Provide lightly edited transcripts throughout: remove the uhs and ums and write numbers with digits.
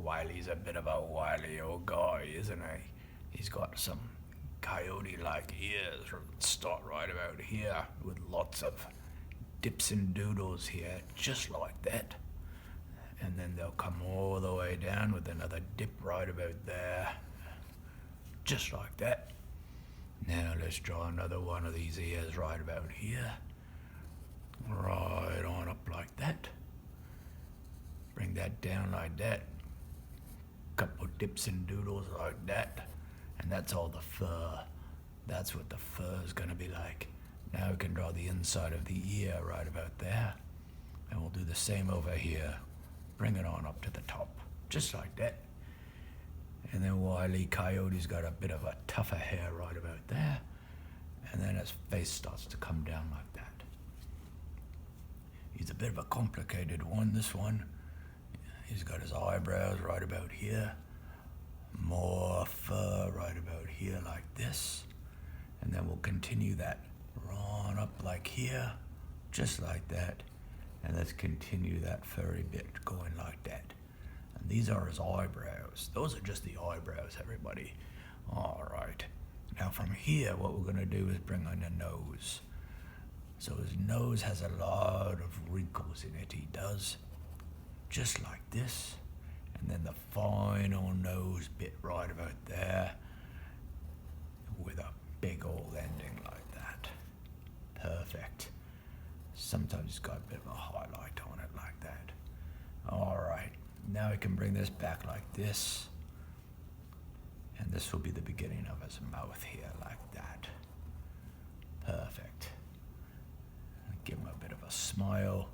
Wile E's a bit of a wily old guy, isn't he? He's got some coyote-like ears that start right about here with lots of dips and doodles here, just like that. And then they'll come all the way down with another dip right about there, just like that. Now let's draw another one of these ears right about here, right on up like that. Bring that down like that. Couple dips and doodles like that. And that's all the fur. That's what the fur is going to be like. Now we can draw the inside of the ear right about there. And we'll do the same over here. Bring it on up to the top, just like that. And then Wile E Coyote's got a bit of a tougher hair right about there. And then his face starts to come down like that. He's a bit of a complicated one, this one. He's got his eyebrows right about here. More fur right about here like this. And then we'll continue that on up like here, just like that. And let's continue that furry bit going like that. And these are his eyebrows. Those are just the eyebrows, everybody. All right. Now from here, what we're gonna do is bring on the nose. So his nose has a lot of wrinkles in it, he does. Just like this. And then the final nose bit right about there with a big old ending like that. Perfect. Sometimes it's got a bit of a highlight on it like that. All right, now we can bring this back like this. And this will be the beginning of his mouth here like that. Perfect. Give him a bit of a smile.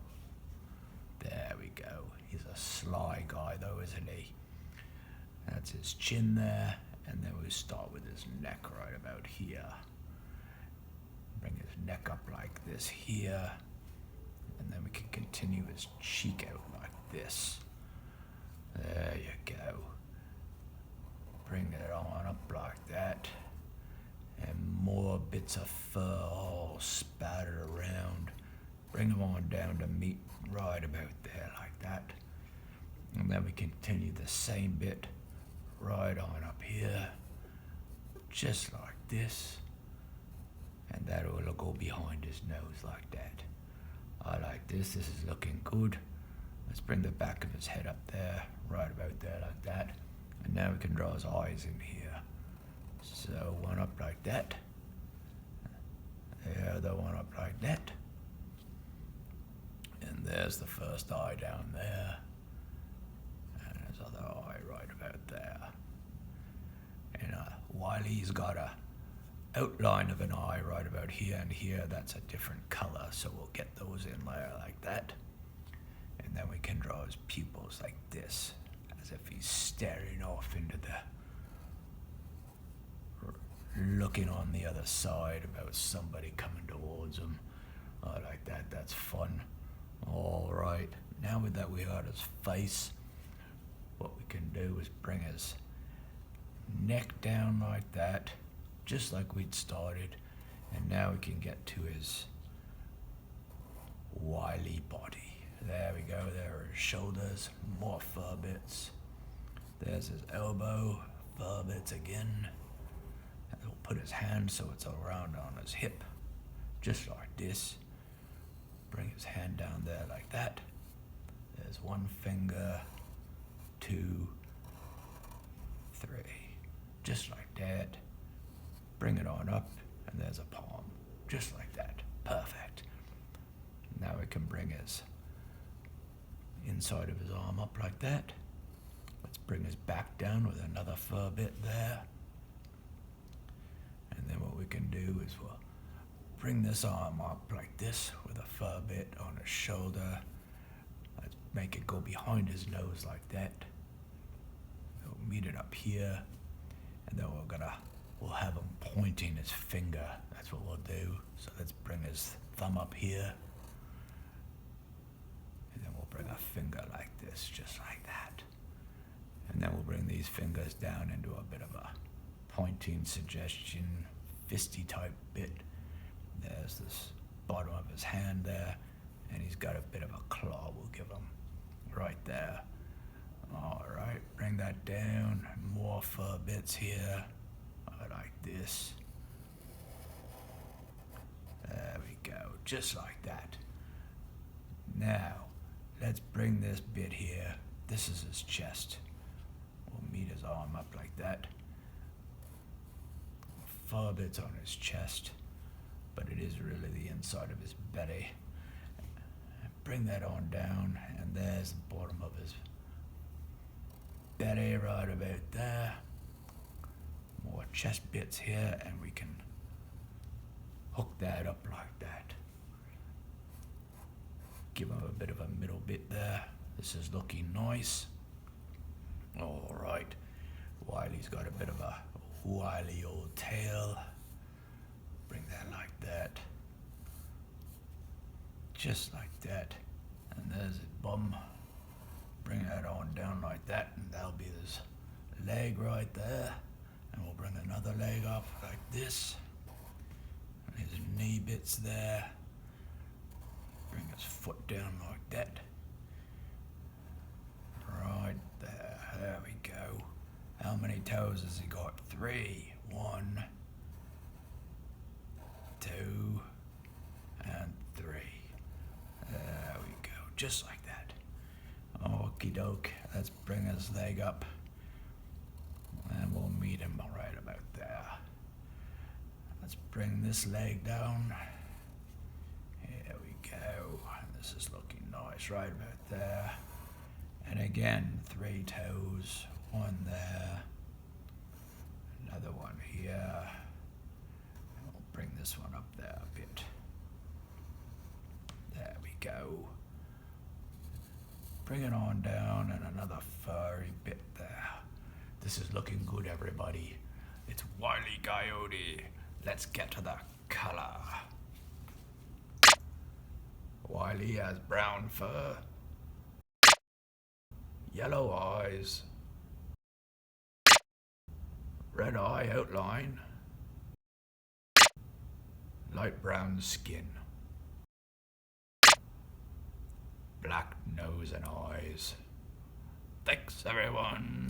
There we go. He's a sly guy though, isn't he? That's his chin there. And then we start with his neck right about here. Bring his neck up like this here. And then we can continue his cheek out like this. There you go. Bring it on up like that. And more bits of fur all spattered around. Bring them on down to meet right about there like that. And then we continue the same bit right on up here. Just like this. And that will go behind his nose like that. I like this. This is looking good. Let's bring the back of his head up there, right about there like that. And now we can draw his eyes in here. So one up like that. The other one up like that. And there's the first eye down there. And his other eye right about there. And Wile E's got a outline of an eye right about here and here. That's a different color, so we'll get those in there like that. And then we can draw his pupils like this, as if he's staring off into the, looking on the other side about somebody coming towards him. I like that, that's fun. All right, now with that we got his face, what we can do is bring his neck down like that, just like we'd started. And now we can get to his Wile E body. There we go, there are his shoulders, more fur bits. There's his elbow, fur bits again. And we'll put his hand so it's around on his hip, just like this. Bring his hand down there like that. There's one finger, 2, 3, just like that. Bring it on up, and there's a palm, just like that. Perfect. Now we can bring his inside of his arm up like that. Let's bring his back down with another fur bit there. And then what we can do is we'll bring this arm up like this with a fur bit on his shoulder. Let's make it go behind his nose like that. We'll meet it up here, and then we'll have him pointing his finger. That's what we'll do. So let's bring his thumb up here. And then we'll bring a finger like this, just like that. And then we'll bring these fingers down into a bit of a pointing suggestion, fisty type bit. There's this bottom of his hand there, and he's got a bit of a claw we'll give him right there. Alright, bring that down. More fur bits here. Like this. There we go, just like that. Now, let's bring this bit here. This is his chest. We'll meet his arm up like that. Fur bits on his chest, but it is really the inside of his belly. Bring that on down, and there's the bottom of his belly right about there. More chest bits here, and we can hook that up like that. Give him a bit of a middle bit there. This is looking nice. Alright, Wiley's got a bit of a wily old tail. Bring that like that. Just like that. And there's his bum. Bring that on down like that, and that'll be his leg right there. And we'll bring another leg up like this. And his knee bits there. Bring his foot down like that. Right there. There we go. How many toes has he got? 3. 1, 2, and 3. There we go. Just like that. Okie doke. Let's bring his leg up. And we'll meet him right about there. Let's bring this leg down. Here we go. This is looking nice right about there. And again, 3 toes. 1 there. Another one here. And we'll bring this one up there a bit. There we go. Bring it on down, and another furry bit there. This is looking good, everybody. It's Wile E. Coyote. Let's get to the color. Wile E has brown fur, yellow eyes, red eye outline, light brown skin, black nose and eyes. Thanks, everyone.